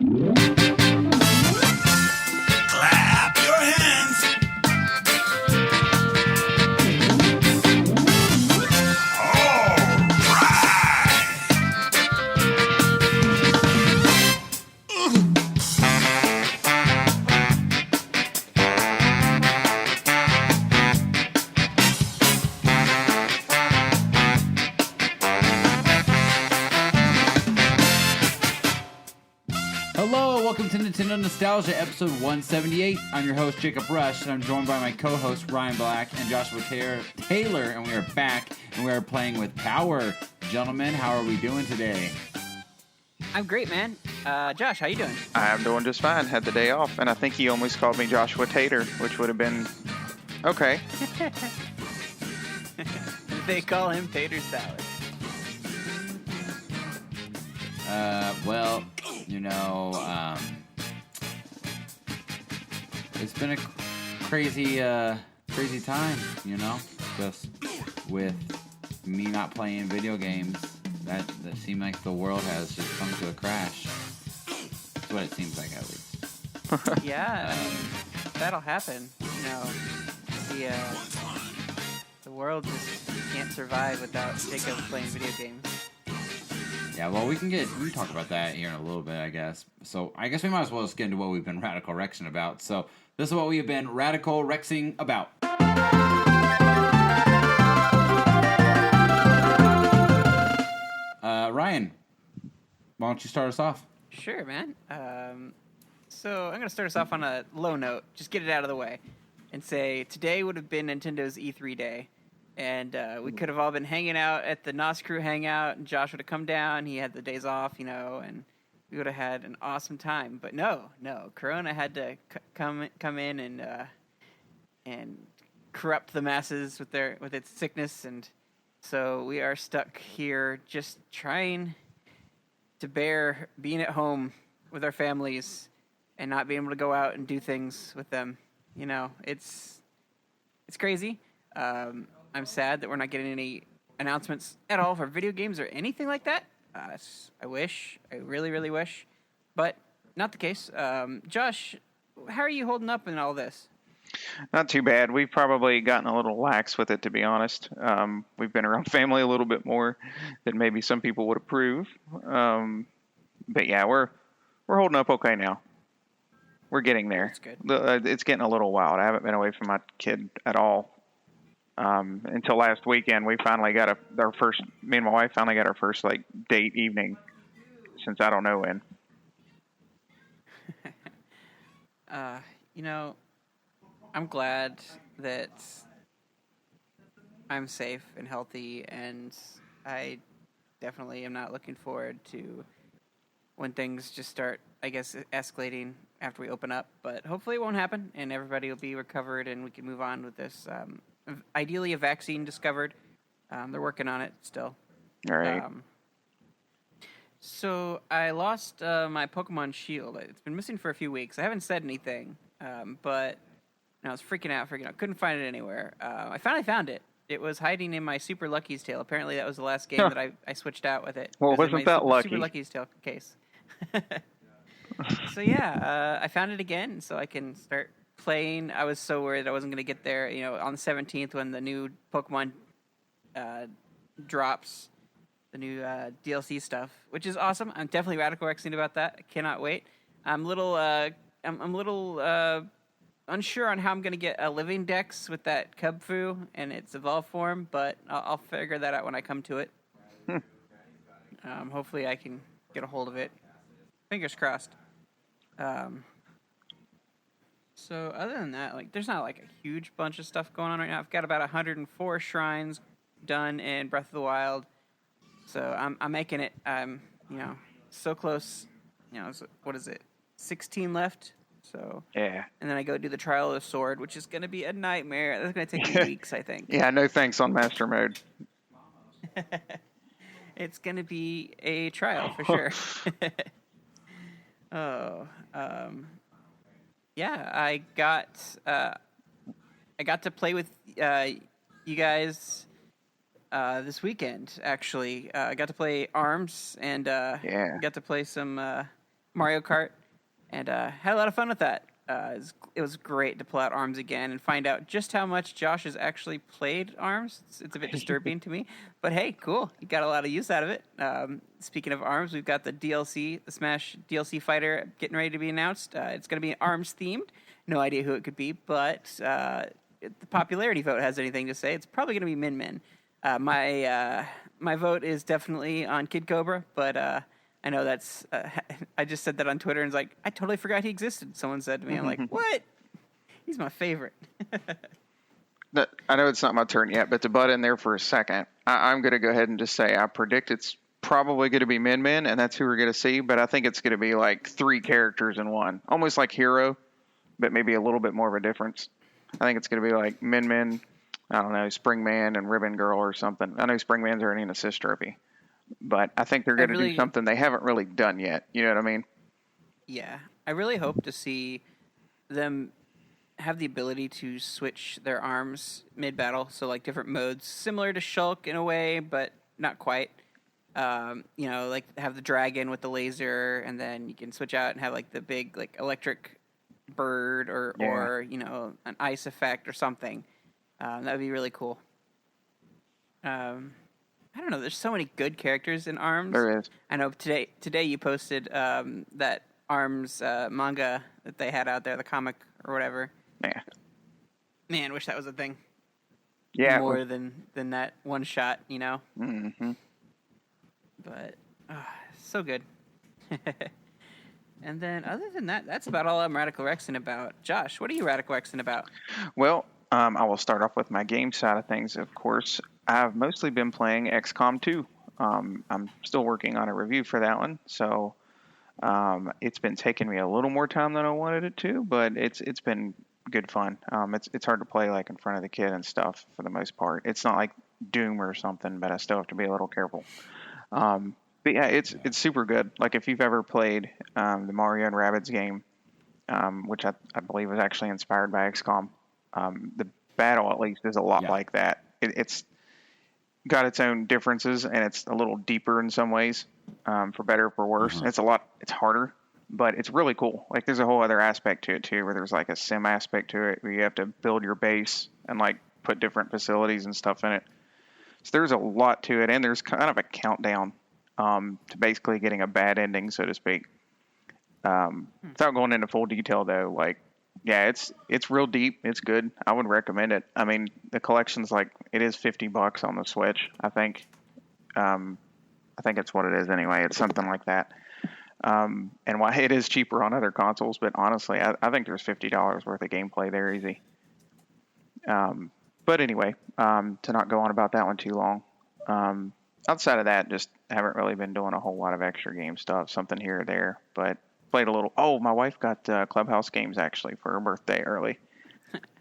Clap your hands. Hello, welcome to Nintendo Nostalgia, episode 178. I'm your host, Jacob Rush, and I'm joined by my co-hosts, Ryan Black and Joshua Taylor, and we are back, and we are playing with Power. Gentlemen, how are we doing today? I'm great, man. Josh, how you doing? I'm doing just fine. Had the day off, and I think he almost called me Joshua Tater, which would have been okay. They call him Tater Salad. Well, it's been a crazy time, just with me not playing video games. That seemed like the world has just come to a crash. That's what it seems like, at least. Yeah, that'll happen. The world just can't survive without Jacob playing video games. Yeah, well, we can talk about that here in a little bit, I guess. So I guess we might as well just get into what we've been Radical Rexing about. So this is what we have been Radical Rexing about. Ryan, why don't you start us off? Sure, man. So I'm going to start us off on a low note. Just get it out of the way. And say today would have been Nintendo's E3 day. And we could have all been hanging out at the NOS Crew hangout, and Josh would have come down. He had the days off, and we would have had an awesome time. But no, Corona had to come in and corrupt the masses with its sickness, and so we are stuck here just trying to bear being at home with our families and not being able to go out and do things with them. It's crazy. I'm sad that we're not getting any announcements at all for video games or anything like that. I really, really wish, but not the case. Josh, how are you holding up in all this? Not too bad. We've probably gotten a little lax with it, to be honest. We've been around family a little bit more than maybe some people would approve. But yeah, we're holding up okay now. We're getting there. That's good. It's getting a little wild. I haven't been away from my kid at all. Until last weekend, we finally got me and my wife finally got our first date evening since I don't know when. I'm glad that I'm safe and healthy, and I definitely am not looking forward to when things just start, I guess, escalating after we open up. But hopefully it won't happen, and everybody will be recovered, and we can move on with this. Ideally, a vaccine discovered. They're working on it still. All right. So I lost my Pokemon Shield. It's been missing for a few weeks. I haven't said anything, but I was freaking out. Couldn't find it anywhere. I finally found it. It was hiding in my Super Lucky's Tale. Apparently, that was the last game that I switched out with it. Well, wasn't that lucky? Super Lucky's Tale case. So yeah, I found it again, so I can start playing. I was so worried I wasn't going to get there, on the 17th when the new Pokemon drops, the new DLC stuff, which is awesome. I'm definitely Radical Rexing about that. I cannot wait. I'm a little unsure on how I'm going to get a living dex with that Cubfu and its evolved form, but I'll figure that out when I come to it. Hopefully I can get a hold of it. Fingers crossed. So other than that, there's not a huge bunch of stuff going on right now. I've got about 104 shrines done in Breath of the Wild, so I'm making it. So close. What is it? 16 left. So yeah. And then I go do the Trial of the Sword, which is going to be a nightmare. That's going to take me weeks, I think. Yeah, no thanks on Master Mode. It's going to be a trial for sure. Yeah, I got to play with you guys this weekend. Actually, I got to play ARMS and got to play some Mario Kart, and had a lot of fun with that. It was great to pull out ARMS again and find out just how much Josh has actually played ARMS. It's a bit disturbing to me, but hey, cool. You got a lot of use out of it. Speaking of ARMS, we've got the DLC, the Smash DLC fighter, getting ready to be announced. It's going to be ARMS themed. No idea who it could be, but the popularity vote has anything to say. It's probably going to be Min Min. My vote is definitely on Kid Cobra, but I know that's. I just said that on Twitter and it's like, I totally forgot he existed. Someone said to me, I'm like, what? He's my favorite. I know it's not my turn yet, but to butt in there for a second, I'm going to go ahead and just say I predict it's probably going to be Min Min, and that's who we're going to see. But I think it's going to be like 3 characters in one, almost like Hero, but maybe a little bit more of a difference. I think it's going to be like Min Min, I don't know, Spring Man and Ribbon Girl or something. I know Spring Man's earning an assist trophy. But I think they're going to do something they haven't really done yet. You know what I mean? Yeah. I really hope to see them have the ability to switch their arms mid-battle. So, like, different modes, similar to Shulk in a way, but not quite. Like, have the dragon with the laser, and then you can switch out and have, like, the big, like, electric bird or an ice effect or something. That would be really cool. I don't know. There's so many good characters in ARMS. There is. I know today you posted that ARMS manga that they had out there, the comic or whatever. Yeah. Man, wish that was a thing. Yeah. More than that one shot, you know. Mm-hmm. But so good. And then other than that, that's about all I'm Radical Rexing about. Josh, what are you Radical Rexing about? Well, I will start off with my game side of things, of course. I've mostly been playing XCOM 2. I'm still working on a review for that one, so it's been taking me a little more time than I wanted it to, but it's been good fun. It's hard to play like in front of the kid and stuff for the most part. It's not like Doom or something, but I still have to be a little careful. But yeah, it's super good. Like if you've ever played the Mario and Rabbids game, which I believe was actually inspired by XCOM, the battle at least is a lot like that. It's got its own differences and it's a little deeper in some ways, for better or for worse. It's harder, but it's really cool. Like there's a whole other aspect to it too, where there's like a sim aspect to it where you have to build your base and like put different facilities and stuff in it. So there's a lot to it, and there's kind of a countdown to basically getting a bad ending, so to speak. Without going into full detail though, like, yeah, it's real deep. It's good. I would recommend it. I mean, the collection's like, it is $50 on the Switch, I think. I think it's what it is anyway. It's something like that. And why it is cheaper on other consoles, but honestly, I think there's $50 worth of gameplay there easy. But anyway, to not go on about that one too long. Outside of that, just haven't really been doing a whole lot of extra game stuff, something here or there, but played a little. Oh, my wife got Clubhouse games actually for her birthday early.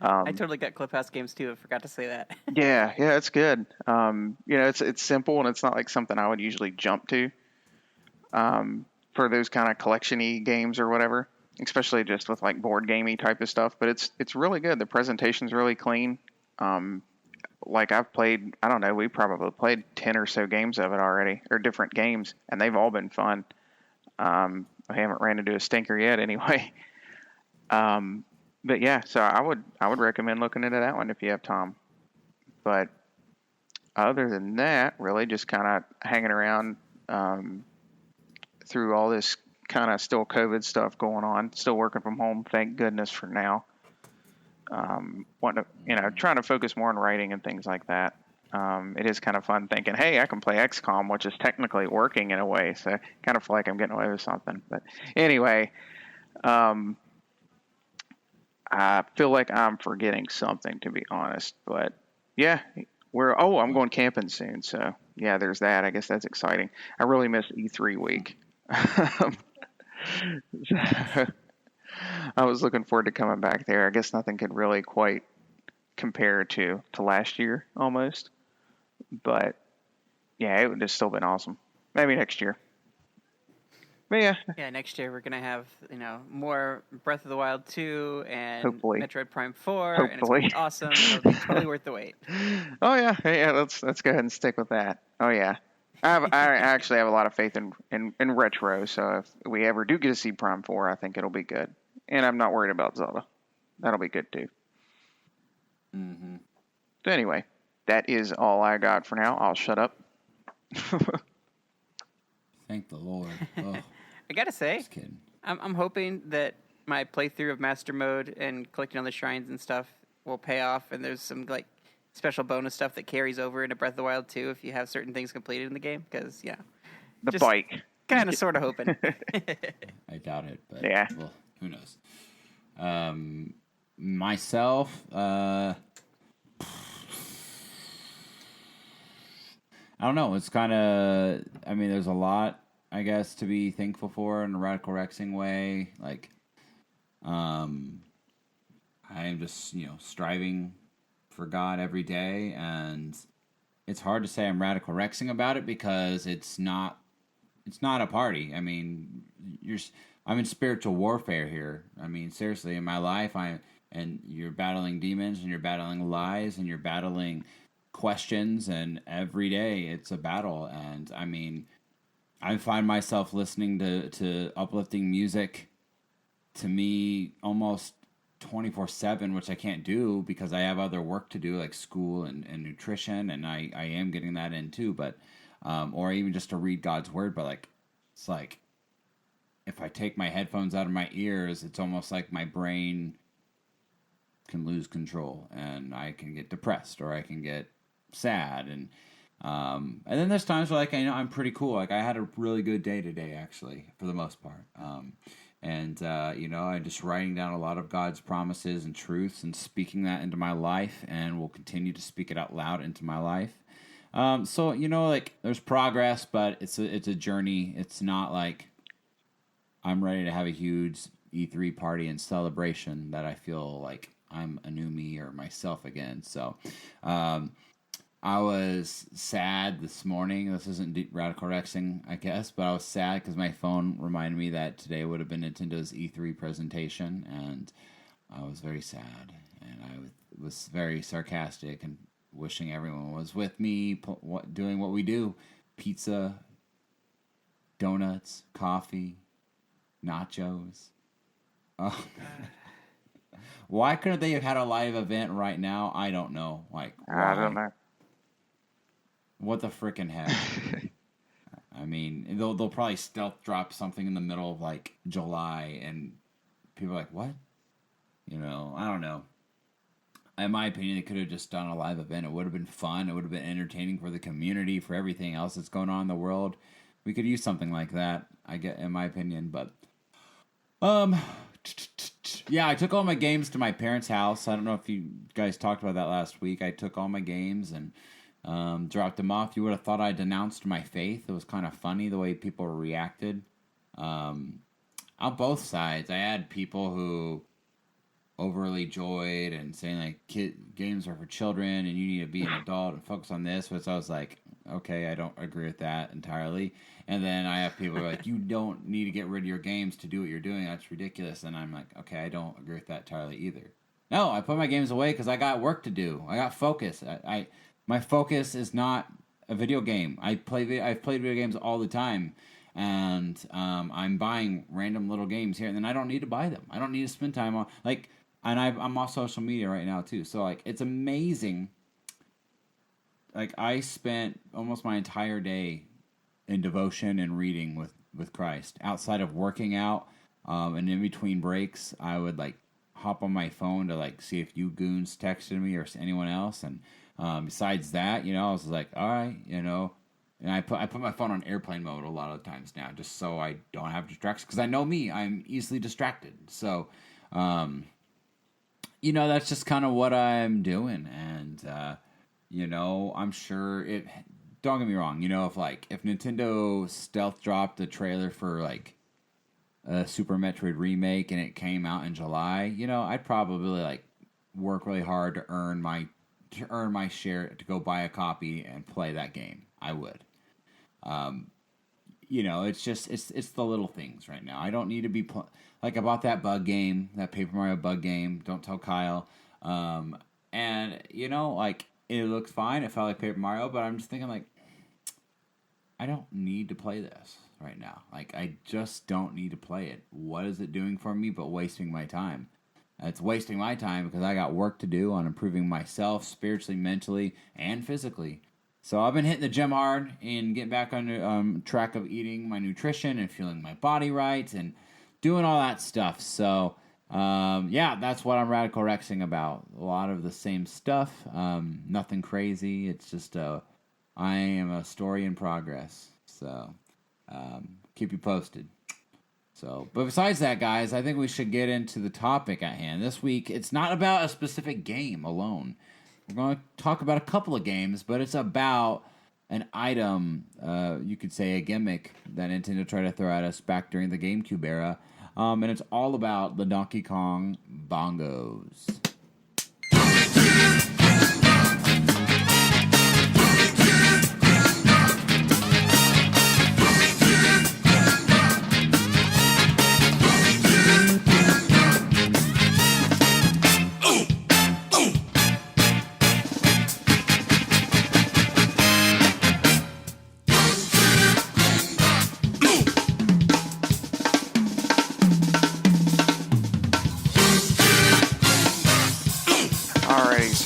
I totally got Clubhouse games too. I forgot to say that. yeah, it's good. It's simple and it's not like something I would usually jump to for those kind of collection-y games or whatever, especially just with like board gamey type of stuff. But it's really good. The presentation's really clean. Like I've played, I don't know, we probably played 10 or so games of it already, or different games, and they've all been fun. I haven't ran into a stinker yet anyway. But yeah, so I would recommend looking into that one if you have time. But other than that, really just kind of hanging around through all this kind of still COVID stuff going on. Still working from home, thank goodness for now. Trying to focus more on writing and things like that. It is kind of fun thinking, hey, I can play XCOM, which is technically working in a way. So kind of feel like I'm getting away with something. But anyway, I feel like I'm forgetting something, to be honest. But yeah, I'm going camping soon. So yeah, there's that. I guess that's exciting. I really miss E3 week. I was looking forward to coming back there. I guess nothing could really quite compare to last year almost. But yeah, it would have still been awesome. Maybe next year. But yeah. Yeah, next year we're gonna have more Breath of the Wild 2 and Hopefully. Metroid Prime 4, Hopefully. and it's gonna be awesome. It'll be totally worth the wait. Oh yeah, let's go ahead and stick with that. Oh yeah. I actually have a lot of faith in retro. So if we ever do get to see Prime 4, I think it'll be good. And I'm not worried about Zelda. That'll be good too. Mm-hmm. So anyway, that is all I got for now. I'll shut up. Thank the Lord. Oh, I gotta say, just kidding. I'm hoping that my playthrough of Master Mode and collecting all the shrines and stuff will pay off, and there's some like special bonus stuff that carries over into Breath of the Wild too if you have certain things completed in the game. Because The just bike. kind of sort of hoping. I doubt it, but Yeah. well, who knows? Myself, I don't know. It's kind of, I mean, there's a lot, I guess, to be thankful for in a radical Rexing way. Like, I am just, striving for God every day, and it's hard to say I'm radical Rexing about it because it's not a party. I mean, I'm in spiritual warfare here. I mean, seriously, in my life, and you're battling demons, and you're battling lies, and you're battling questions, and every day it's a battle. And I mean, I find myself listening to uplifting music to me almost 24/7, which I can't do because I have other work to do, like school and nutrition, and I am getting that in too. But or even just to read God's word. But like, it's like if I take my headphones out of my ears, it's almost like my brain can lose control, and I can get depressed, or I can get sad, and then there's times where, like, I'm pretty cool. Like, I had a really good day today, actually, for the most part. I'm just writing down a lot of God's promises and truths and speaking that into my life, and will continue to speak it out loud into my life. So like, there's progress, but it's a journey. It's not like I'm ready to have a huge E3 party and celebration that I feel like I'm a new me or myself again. So, I was sad this morning. This isn't radical Rexing, I guess, but I was sad because my phone reminded me that today would have been Nintendo's E3 presentation, and I was very sad, and I was very sarcastic and wishing everyone was with me, doing what we do: pizza, donuts, coffee, nachos. Oh. Why couldn't they have had a live event right now? I don't know. Like, why? I don't know. What the frickin' heck? I mean, they'll probably stealth drop something in the middle of like July, and people are like, "What?" I don't know. In my opinion, they could have just done a live event. It would have been fun. It would have been entertaining for the community, for everything else that's going on in the world. We could use something like that, I get, in my opinion. But, yeah, I took all my games to my parents' house. I don't know if you guys talked about that last week. I took all my games and dropped them off. You would have thought I denounced my faith. It was kind of funny the way people reacted. On both sides, I had people who overly joyed and saying like games are for children and you need to be an adult and focus on this, which I was like, okay, I don't agree with that entirely. And then I have people who are like, you don't need to get rid of your games to do what you're doing. That's ridiculous. And I'm like, okay, I don't agree with that entirely either. No, I put my games away because I got work to do. I got focus. My focus is not a video game. I've played video games all the time, and I'm buying random little games here, and then I don't need to buy them. I don't need to spend time on like. And I'm off social media right now too, so like it's amazing. Like I spent almost my entire day in devotion and reading with Christ. Outside of working out, and in between breaks, I would like hop on my phone to like see if you goons texted me or anyone else. And besides that, I was like, all right, and I put my phone on airplane mode a lot of times now, just so I don't have distractions. Because I know me, I'm easily distracted. So. That's just kind of what I'm doing, and I'm sure it. Don't get me wrong, if Nintendo stealth dropped the trailer for like a Super Metroid remake and it came out in July, I'd probably like work really hard to earn my share to go buy a copy and play that game. I would. It's just it's the little things right now. I don't need to be like I bought that bug game, that Paper Mario bug game. Don't tell Kyle. And like it looked fine. It felt like Paper Mario, but I'm just thinking like I don't need to play this right now. Like, I just don't need to play it. What is it doing for me but wasting my time? It's wasting my time because I got work to do on improving myself spiritually, mentally, and physically. So I've been hitting the gym hard and getting back on track of eating my nutrition and feeling my body right and doing all that stuff. So, yeah, that's what I'm Radical Rexing about. A lot of the same stuff. Nothing crazy. It's just I am a story in progress. So, keep you posted. So, but besides that, guys, I think we should get into the topic at hand. This week, it's not about a specific game alone. We're going to talk about a couple of games, but it's about an item, you could say a gimmick, that Nintendo tried to throw at us back during the GameCube era. And it's all about the Donkey Kong Bongos.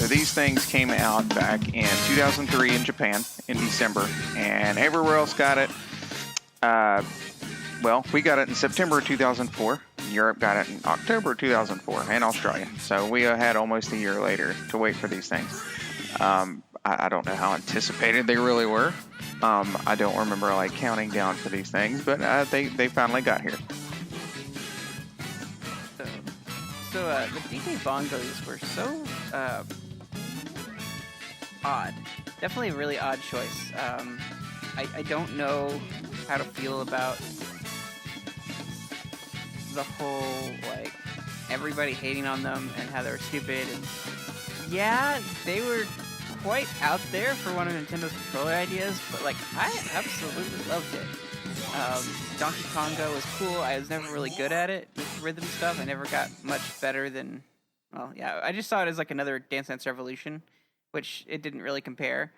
These things came out back in 2003 in Japan in December, and everywhere else got it. Well, we got it in September 2004. Europe got it in October 2004, and Australia. So we had almost a year later to wait for these things. I don't know how anticipated they really were. I don't remember like counting down for these things, but they finally got here. So the DK Bongos were so odd. Definitely a really odd choice. I don't know how to feel about the whole, like, everybody hating on them and how they were stupid. And yeah, they were quite out there for one of Nintendo's controller ideas, but, like, I absolutely loved it. Donkey Konga was cool. I was never really good at it with rhythm stuff. I never got much better than, well, yeah, I just saw it as like another Dance Dance Revolution, which it didn't really compare.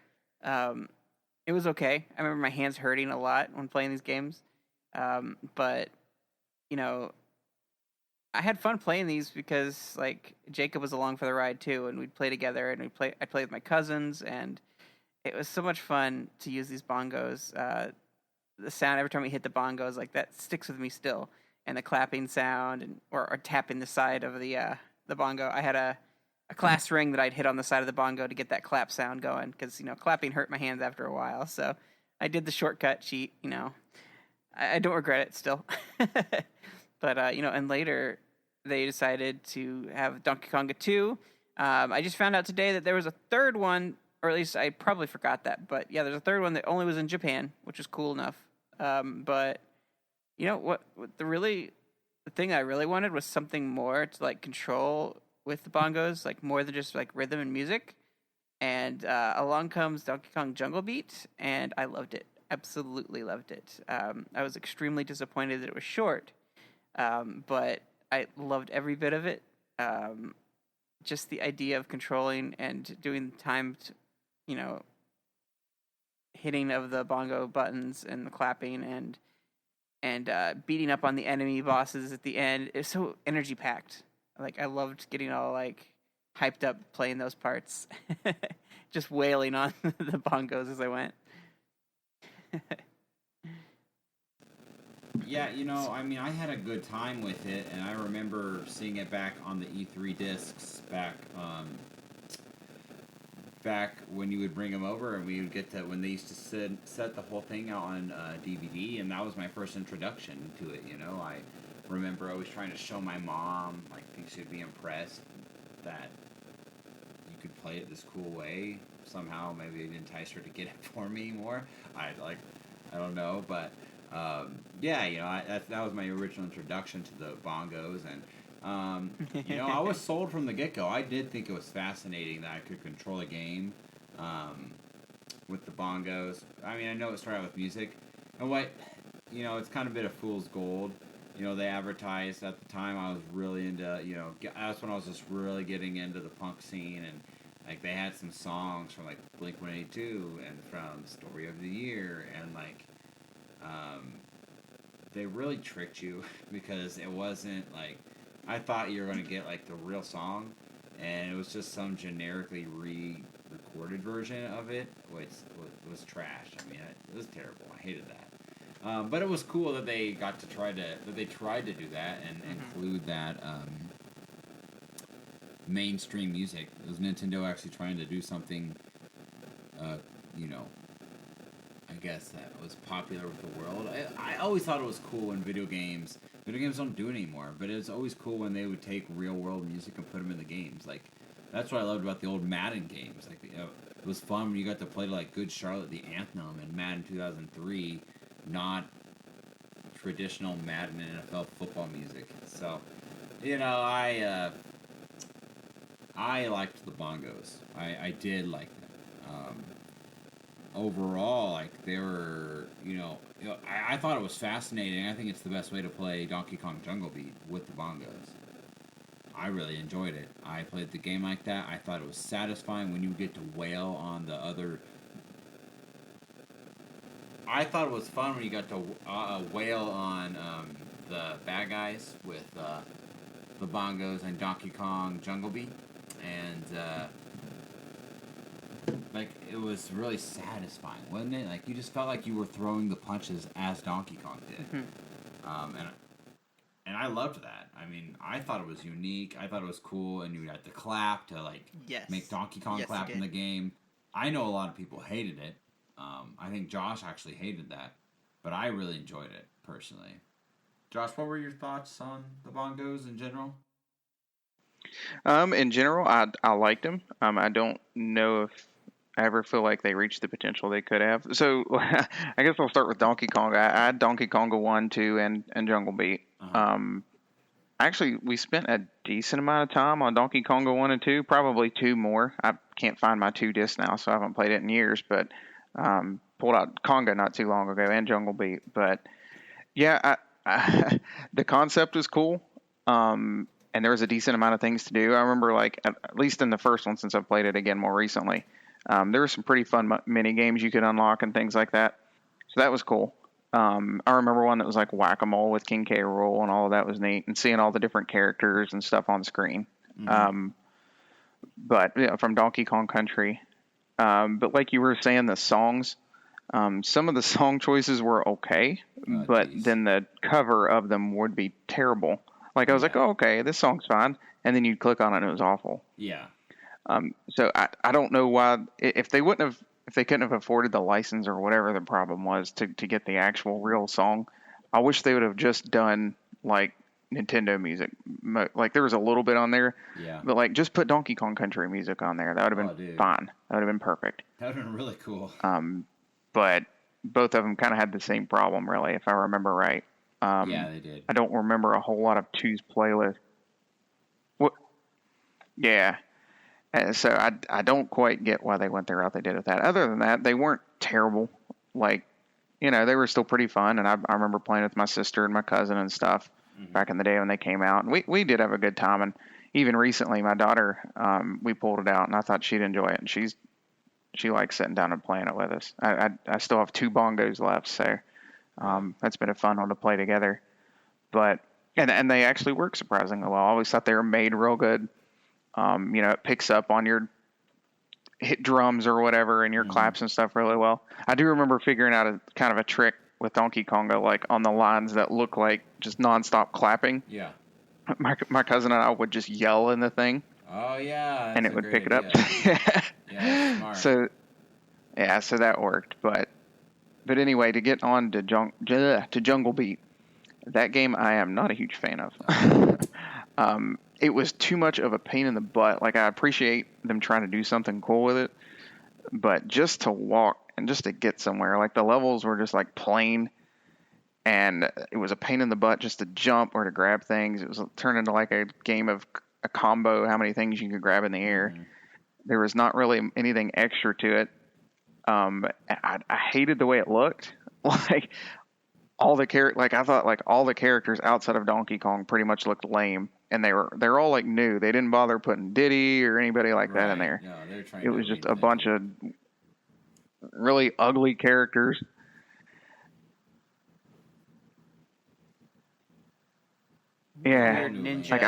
It was okay. I remember my hands hurting a lot when playing these games. But, you know, I had fun playing these because, like, Jacob was along for the ride too, and we'd play together, and I played with my cousins, and it was so much fun to use these bongos. The sound every time we hit the bongos, like, that sticks with me still, and the clapping sound, and or tapping the side of the bongo. I had a class ring that I'd hit on the side of the bongo to get that clap sound going, because, you know, clapping hurt my hands after a while, so I did the shortcut cheat, you know. I don't regret it still. But, you know, and later they decided to have Donkey Konga 2. I just found out today that there was a third one, or at least I probably forgot that, but yeah, there's a third one that only was in Japan, which is cool enough. But, you know, what the thing I really wanted was something more to, like, control with the bongos, like, more than just, like, rhythm and music. And along comes Donkey Kong Jungle Beat, and I loved it. Absolutely loved it. I was extremely disappointed that it was short, but I loved every bit of it. Just the idea of controlling and doing timed, you know, hitting of the bongo buttons and the clapping and beating up on the enemy bosses at the end is so energy packed. Like, I loved getting all, like, hyped up playing those parts, just wailing on the bongos as I went. Yeah, you know, I mean, I had a good time with it, and I remember seeing it back on the E3 discs back when you would bring them over, and we would get to when they used to set the whole thing out on DVD, and that was my first introduction to it. You know, I remember always trying to show my mom, like, think she'd be impressed that you could play it this cool way. Somehow, maybe it entice her to get it for me more. I don't know, but yeah, you know, that was my original introduction to the bongos, and you know, I was sold from the get-go. I did think it was fascinating that I could control a game with the bongos. I mean, I know it started out with music, and you know, it's kind of a bit of fool's gold. You know, they advertised at the time. I was really into, you know, that's when I was just really getting into the punk scene, and like, they had some songs from, like, Blink-182 and from Story of the Year, and, like, they really tricked you because it wasn't like I thought you were going to get like the real song, and it was just some generically re-recorded version of it, which was trash. I mean, it was terrible. I hated that. But it was cool that they tried to do that and include that mainstream music. It was Nintendo actually trying to do something, you know, I guess that was popular with the world. I always thought it was cool when video games don't do it anymore, but it was always cool when they would take real world music and put them in the games. Like, that's what I loved about the old Madden games. Like, it was fun when you got to play like Good Charlotte, the Anthem, and Madden 2003, not traditional Madden NFL football music. So, you know, I liked the Bongos. I did like them. Overall, like, they were, I thought it was fascinating. I think it's the best way to play Donkey Kong Jungle Beat with the Bongos. I really enjoyed it. I played the game like that. I thought it was satisfying when you get to wail on the other. I thought it was fun when you got to wail on the bad guys with the Bongos and Donkey Kong Jungle Beat. And, like, it was really satisfying, wasn't it? Like, you just felt like you were throwing the punches as Donkey Kong did. And I loved that. I mean, I thought it was unique. I thought it was cool, and you had to clap to, like, make Donkey Kong clap in the game. I know a lot of people hated it. I think Josh actually hated that, but I really enjoyed it, personally. Josh, what were your thoughts on the Bongos in general? In general, I liked them. I don't know if I ever feel like they reached the potential they could have. So I guess I'll start with Donkey Kong. I had Donkey Kong 1, 2, and Jungle Beat. Actually, we spent a decent amount of time on Donkey Kong 1 and 2, probably 2 more. I can't find my 2 discs now, so I haven't played it in years, but pulled out Conga not too long ago and Jungle Beat. But yeah, the concept was cool. And there was a decent amount of things to do. I remember, like, at least in the first one, since I've played it again more recently, there were some pretty fun mini games you could unlock and things like that. So that was cool. I remember one that was like Whack-A-Mole with King K. Rool, and all of that was neat, and seeing all the different characters and stuff on screen. But yeah, from Donkey Kong Country. But like you were saying, the songs, some of the song choices were okay, but then the cover of them would be terrible. Like, I was like, oh, okay, this song's fine. And then you'd click on it and it was awful. Yeah. So I don't know why, if they couldn't have afforded the license or whatever the problem was to get the actual real song, I wish they would have just done, like, Nintendo music. Like, there was a little bit on there. Yeah. But, like, just put Donkey Kong Country music on there. That would have been fine. That would have been perfect. That would have been really cool. But both of them kind of had the same problem, really, if I remember right. Yeah, they did. I don't remember a whole lot of 2's playlist. What? Yeah. So I don't quite get why they went the route they did with that. Other than that, they weren't terrible. Like, they were still pretty fun. And I remember playing with my sister and my cousin and stuff back in the day when they came out. And we did have a good time. And even recently, my daughter, we pulled it out, and I thought she'd enjoy it. And she likes sitting down and playing it with us. I still have 2 bongos left, so that's been a fun one to play together. But and they actually work surprisingly well. I always thought they were made real good. It picks up on your hit drums or whatever and your claps and stuff really well. I do remember figuring out a kind of a trick with Donkey Konga, like on the lines that look like just nonstop clapping. Yeah. My cousin and I would just yell in the thing. Oh yeah. And it would pick it up. Yeah, smart. So that worked. But anyway, to get on to Jungle Beat, that game I am not a huge fan of. It was too much of a pain in the butt. Like, I appreciate them trying to do something cool with it, but just to walk and just to get somewhere, like, the levels were just like plain, and it was a pain in the butt just to jump or to grab things. It was turned into like a game of a combo, how many things you could grab in the air. There was not really anything extra to it. I hated the way it looked. Like, I thought like all the characters outside of Donkey Kong pretty much looked lame, and they're all like new. They didn't bother putting Diddy or anybody like that in there. No, they're trying. It was just a bunch of really ugly characters. Yeah. weird ninja. Like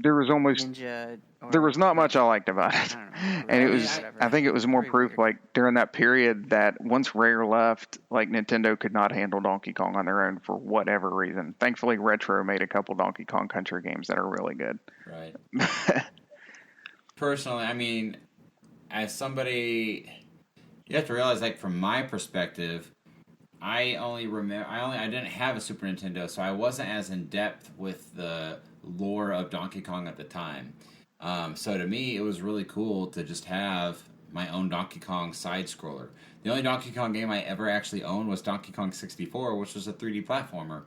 there was Ninja. Or, there was not much I liked about it. I don't know. And it Groovy, was, whatever. I think it was more Very proof, weird. like, during that period that once Rare left, like, Nintendo could not handle Donkey Kong on their own for whatever reason. Thankfully, Retro made a couple Donkey Kong Country games that are really good. Right. Personally, I mean, as somebody, you have to realize, like, from my perspective, I didn't have a Super Nintendo, so I wasn't as in depth with the lore of Donkey Kong at the time. So to me, it was really cool to just have my own Donkey Kong side scroller. The only Donkey Kong game I ever actually owned was Donkey Kong 64, which was a 3D platformer.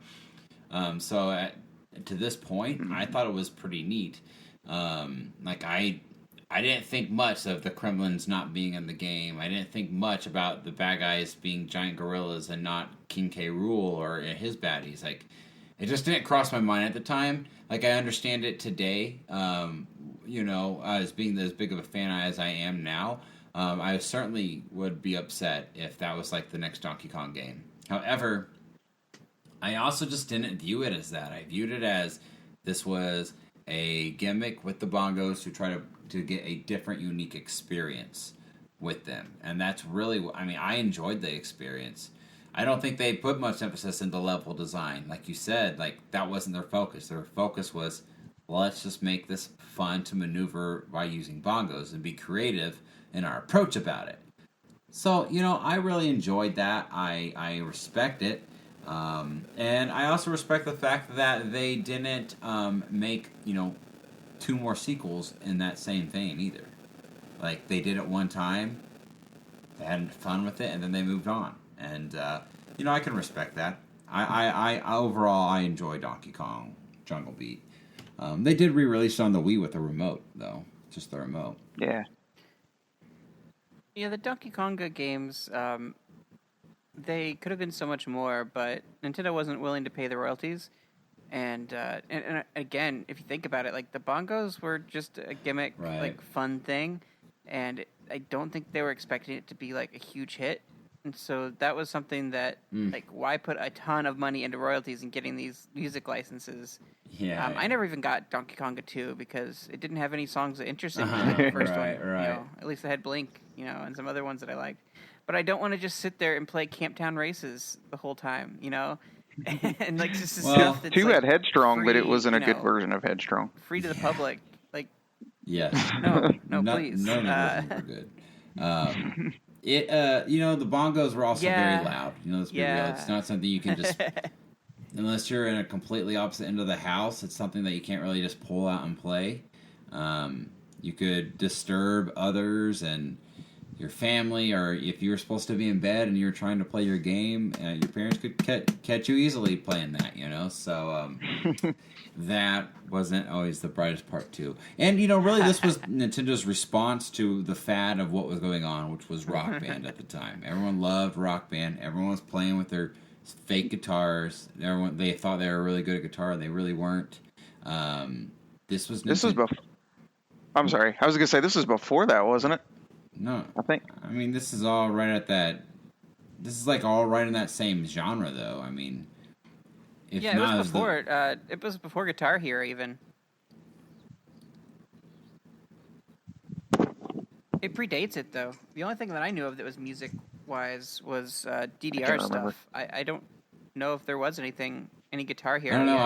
To this point, I thought it was pretty neat. Like I didn't think much of the Kremlins not being in the game. I didn't think much about the bad guys being giant gorillas and not King K. Rool or his baddies. Like, it just didn't cross my mind at the time. Like, I understand it today. As being as big of a fan as I am now, I certainly would be upset if that was like the next Donkey Kong game. However, I also just didn't view it as that. I viewed it as this was a gimmick with the Bongos to try to get a different, unique experience with them. And that's really, I mean, I enjoyed the experience. I don't think they put much emphasis into level design. Like you said, like, that wasn't their focus. Their focus was, let's just make this fun to maneuver by using bongos and be creative in our approach about it. So, I really enjoyed that. I respect it. And I also respect the fact that they didn't make, 2 more sequels in that same vein either. Like, they did it one time, they had fun with it, and then they moved on. And, I can respect that. I overall, I enjoy Donkey Kong Jungle Beat. They did re-release on the Wii with the remote, though. Just the remote. Yeah. Yeah, the Donkey Konga games, they could have been so much more, but Nintendo wasn't willing to pay the royalties. And again, if you think about it, like, the bongos were just a gimmick, Right. like, fun thing, and I don't think they were expecting it to be like a huge hit. And so that was something that, like, why put a ton of money into royalties and getting these music licenses? Yeah. I never even got Donkey Konga 2 because it didn't have any songs that interested me like the first one. Right. At least it had Blink, and some other ones that I liked. But I don't want to just sit there and play Camptown Races the whole time, and like just stuff that's 2 like had Headstrong, free, but it wasn't a good version of Headstrong. free to the public. Like, Yes. no, please. None of those were good. The bongos were also very loud. Let's be real. It's not something you can just, unless you're in a completely opposite end of the house, it's something that you can't really just pull out and play. You could disturb others and your family, or if you were supposed to be in bed and you were trying to play your game, your parents could catch you easily playing that, So that wasn't always the brightest part, too. And, really this was Nintendo's response to the fad of what was going on, which was Rock Band at the time. Everyone loved Rock Band. Everyone was playing with their fake guitars. They thought they were really good at guitar, and they really weren't. This was before. I'm sorry. I was going to say, this was before that, wasn't it? No, I think. I mean, this is all right at that. This is like all right in that same genre, though. I mean, if it was before. It was before Guitar Hero, even. It predates it, though. The only thing that I knew of that was music-wise was DDR stuff. I don't know if there was any Guitar Hero. I don't know. Yeah,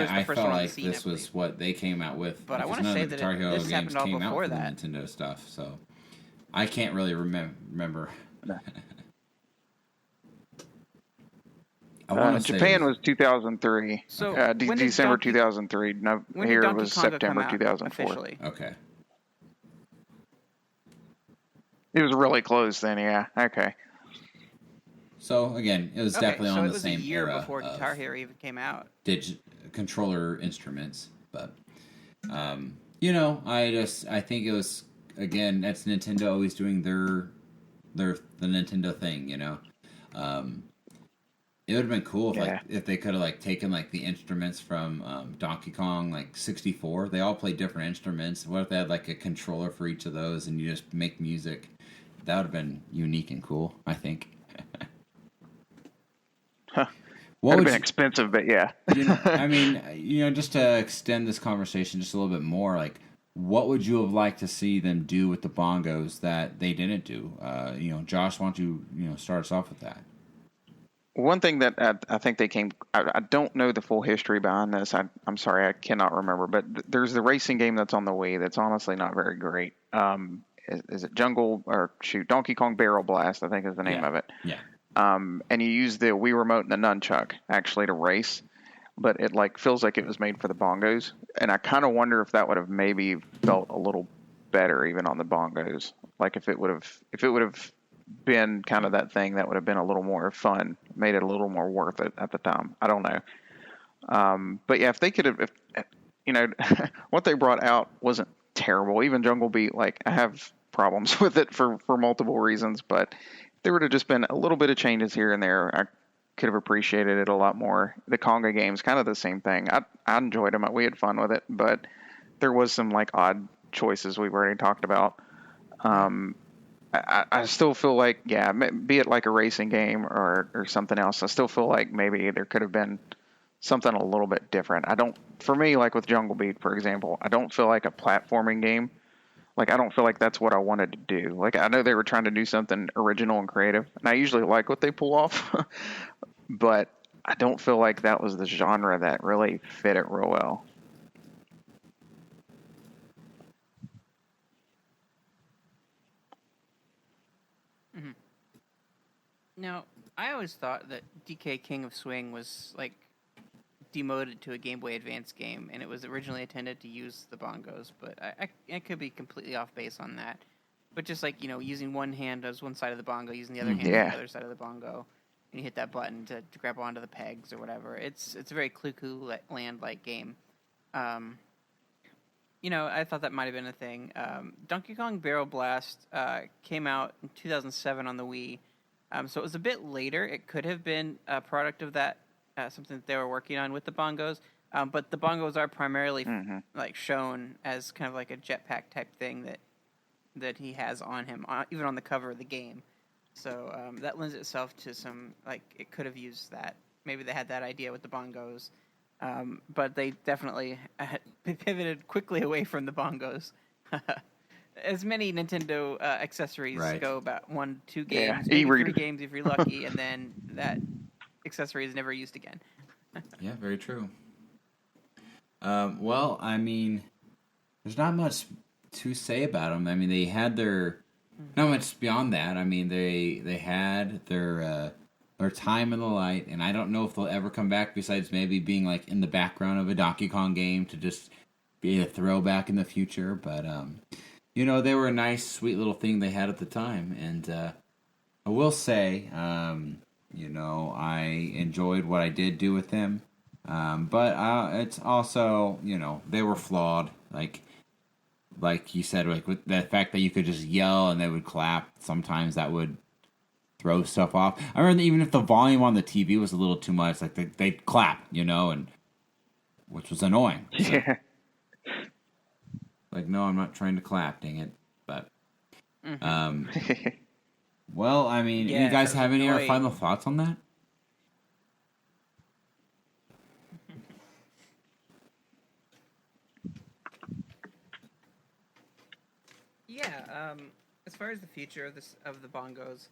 I felt like scene, this was what they came out with. But I want to say that Guitar Hero this games happened all came out before for that. the Nintendo stuff, so I can't really remember. Japan was 2003. So December 2003. No, here was September 2004. Officially? Okay. It was really close then, yeah. Okay. So again, it was definitely on the same a year era before Guitar Hero even came out. Controller instruments, but I think it was, again, that's Nintendo always doing the Nintendo thing, It would have been cool if they could have taken the instruments from Donkey Kong 64. They all play different instruments. What if they had a controller for each of those and you just make music? That would have been unique and cool, I think. What That'd would have been expensive, but yeah. I mean, just to extend this conversation just a little bit more, like, what would you have liked to see them do with the bongos that they didn't do? Josh, why don't you, start us off with that? One thing that I think they came, I don't know the full history behind this. I'm sorry, I cannot remember. But there's the racing game that's on the Wii that's honestly not very great. Is it Donkey Kong Barrel Blast? I think is the name of it. Yeah. And you use the Wii remote and the nunchuck actually to race, but it feels like it was made for the bongos. And I kind of wonder if that would have maybe felt a little better even on the bongos. Like if it would have been kind of that thing that would have been a little more fun, made it a little more worth it at the time. I don't know. But yeah, if they could have, what they brought out wasn't terrible. Even Jungle Beat, I have problems with it for multiple reasons, but there would have just been a little bit of changes here and there. I could have appreciated it a lot more. The Conga games, kind of the same thing. I enjoyed them. We had fun with it, but there was some odd choices we've already talked about. I still feel like, be it like a racing game or something else, I still feel like maybe there could have been something a little bit different. For me, like with Jungle Beat, for example, I don't feel like a platforming game. I don't feel like that's what I wanted to do. I know they were trying to do something original and creative, and I usually like what they pull off, but I don't feel like that was the genre that really fit it real well. Mm-hmm. Now, I always thought that DK King of Swing was demoted to a Game Boy Advance game, and it was originally intended to use the bongos, but I could be completely off base on that. But just using one hand as one side of the bongo, using the other hand as the other side of the bongo, and you hit that button to grab onto the pegs or whatever. It's a very Clue Land-like game. I thought that might have been a thing. Donkey Kong Barrel Blast came out in 2007 on the Wii, so it was a bit later. It could have been a product of that. Something that they were working on with the bongos, but the bongos are primarily shown as kind of like a jetpack type thing that he has on him, even on the cover of the game. So that lends itself to some it could have used that. Maybe they had that idea with the bongos, but they definitely pivoted quickly away from the bongos. As many Nintendo accessories go, about 1-2 games, maybe 3 games if you're lucky, and then that accessory is never used again. Yeah, very true. Well, I mean, there's not much to say about them. I mean, they had not much beyond that. I mean, they had their time in the light, and I don't know if they'll ever come back besides maybe being in the background of a Donkey Kong game to just be a throwback in the future. But they were a nice, sweet little thing they had at the time, and I will say, I enjoyed what I did do with them, but it's also, they were flawed. Like you said, with the fact that you could just yell and they would clap, sometimes that would throw stuff off. I remember even if the volume on the TV was a little too much, they'd clap, and which was annoying. So, yeah. No, I'm not trying to clap, dang it. But, well, I mean, you guys have any other final thoughts on that? Yeah, as far as the future of the bongos,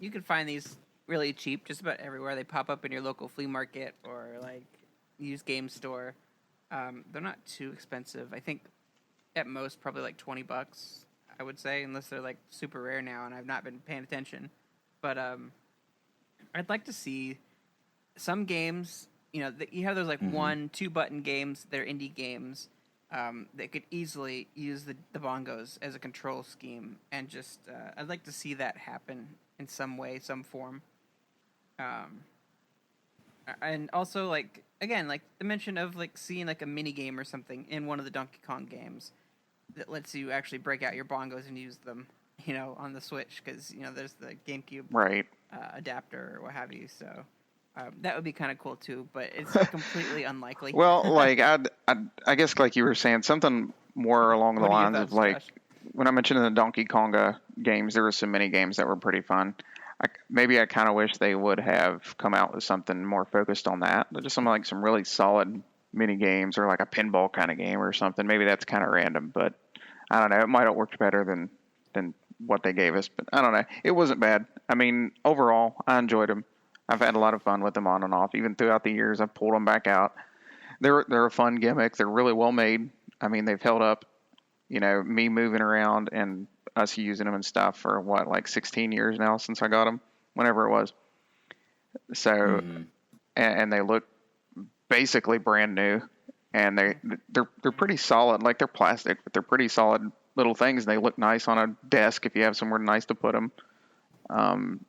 you can find these really cheap just about everywhere. They pop up in your local flea market or used game store. They're not too expensive. I think at most probably $20, I would say, unless they're super rare now and I've not been paying attention. But I'd like to see some games. You have those 1-2 button games. They're indie games. They could easily use the bongos as a control scheme, and just I'd like to see that happen in some way, some form. And also again, the mention of seeing a mini game or something in one of the Donkey Kong games that lets you actually break out your bongos and use them, on the Switch, because there's the GameCube adapter or what have you. So that would be kind of cool too, but it's completely unlikely. Well, I guess like you were saying, something more along the lines of when I mentioned the Donkey Konga games, there were some mini games that were pretty fun. Maybe I kind of wish they would have come out with something more focused on that. Just some really solid mini games or like a pinball kind of game or something. Maybe that's kind of random, but I don't know. It might have worked better than what they gave us, but I don't know. It wasn't bad. I mean, overall, I enjoyed them. I've had a lot of fun with them on and off. Even throughout the years, I've pulled them back out. They're a fun gimmick. They're really well made. I mean, they've held up. Me moving around and us using them and stuff for like 16 years now since I got them, whenever it was. So, and they look basically brand new, and they're pretty solid. Like, they're plastic, but they're pretty solid little things. They look nice on a desk if you have somewhere nice to put them.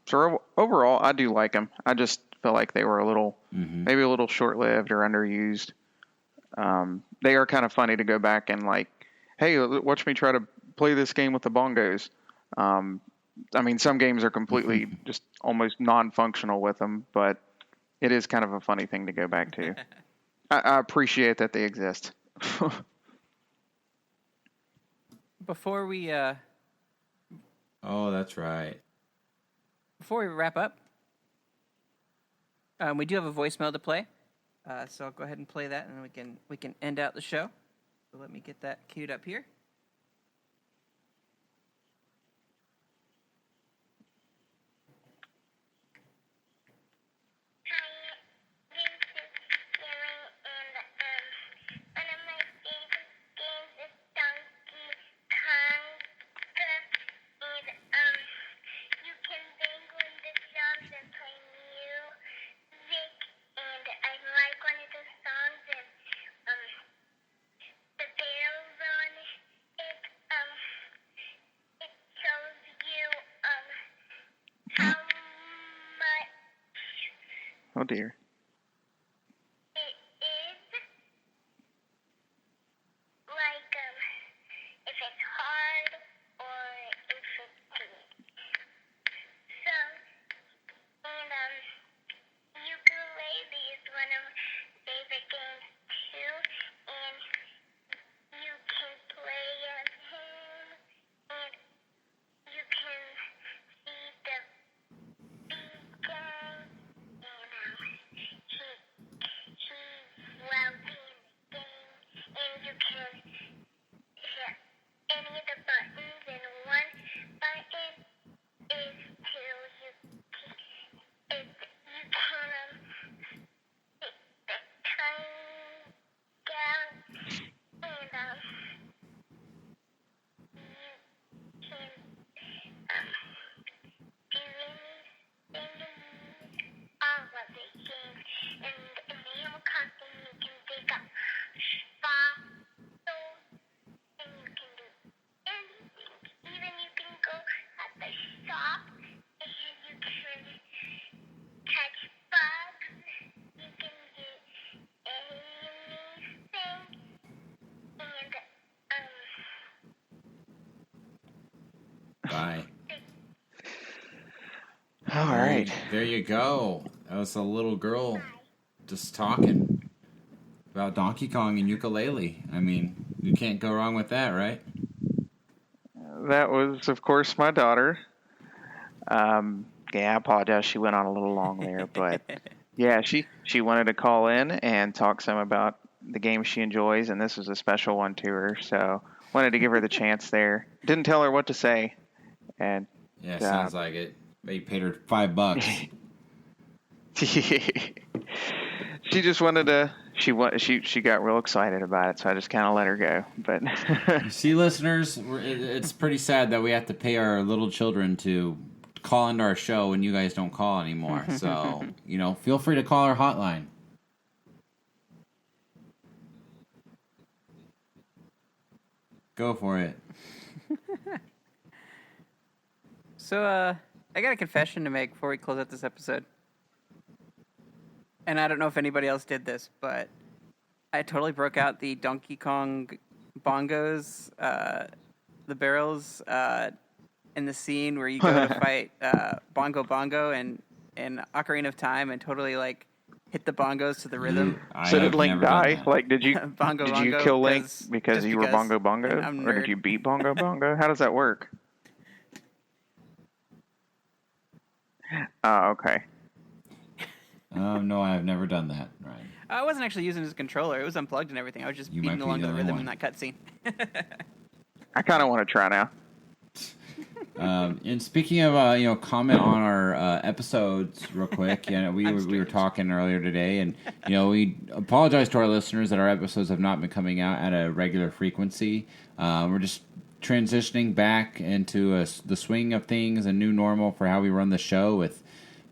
So overall, I do like them. I just feel like they were maybe a little short-lived or underused. They are kind of funny to go back and like, hey, watch me try to play this game with the bongos. I mean, some games are completely just almost non-functional with them, but it is kind of a funny thing to go back to. I appreciate that they exist. Before we Oh, that's right. before we wrap up, we do have a voicemail to play. So I'll go ahead and play that, and then we can end out the show. So let me get that queued up here. Oh dear. Bye. All right. There you go. That was a little girl just talking about Donkey Kong and ukulele. I mean, you can't go wrong with that, right? That was, of course, my daughter. I apologize. She went on a little long there, but yeah, she wanted to call in and talk some about the game she enjoys, and this was a special one to her, so wanted to give her the chance there. Didn't tell her what to say, and yeah, sounds like it. They paid her $5. She just wanted to. She got real excited about it, so I just kind of let her go. But you see, listeners, it's pretty sad that we have to pay our little children to call into our show when you guys don't call anymore. So, feel free to call our hotline. Go for it. So, I got a confession to make before we close out this episode. And I don't know if anybody else did this, but I totally broke out the Donkey Kong bongos, the barrels, in the scene where you go to fight Bongo Bongo and Ocarina of Time and totally, like, hit the bongos to the rhythm. So did Link die? Like, did you Bongo did Bongo you kill Link because you were because Bongo Bongo? Or did you beat Bongo Bongo? How does that work? Oh, okay. No, I've never done that, Ryan. I wasn't actually using his controller. It was unplugged and everything. I was just You beating might be along the the only rhythm one. in that cutscene. I kind of want to try now. And speaking of, comment on our episodes real quick. We were talking earlier today, and we apologize to our listeners that our episodes have not been coming out at a regular frequency. We're just transitioning back into the swing of things, a new normal for how we run the show, with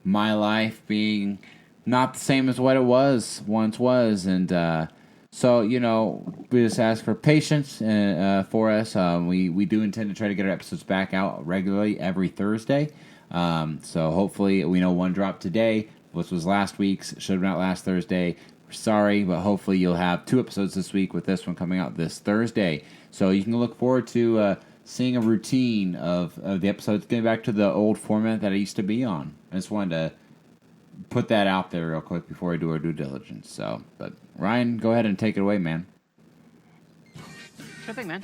my life being not the same as what it once was, and so, we just ask for patience for us. We do intend to try to get our episodes back out regularly every Thursday. So hopefully, we know one dropped today. This was last week's. Should have been out last Thursday. We're sorry, but hopefully you'll have 2 episodes this week, with this one coming out this Thursday. So you can look forward to seeing a routine of the episodes, getting back to the old format that I used to be on. I just wanted to put that out there real quick before we do our due diligence. So, but Ryan, go ahead and take it away, man. Sure thing, man.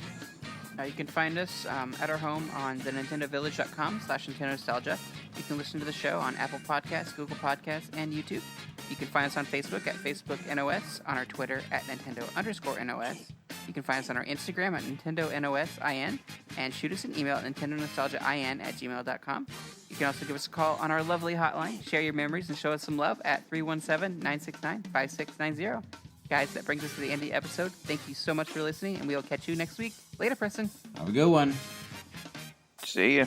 You can find us at our home on thenintendovillage.com/NintendoNostalgia. You can listen to the show on Apple Podcasts, Google Podcasts, and YouTube. You can find us on Facebook at FacebookNOS, on our Twitter at Nintendo_NOS. You can find us on our Instagram at NintendoNOSIN, and shoot us an email at NintendoNostalgiaIN@gmail.com. You can also give us a call on our lovely hotline, share your memories, and show us some love at 317-969-5690. Guys, that brings us to the end of the episode. Thank you so much for listening, and we'll catch you next week. Later, Preston. Have a good one. See ya.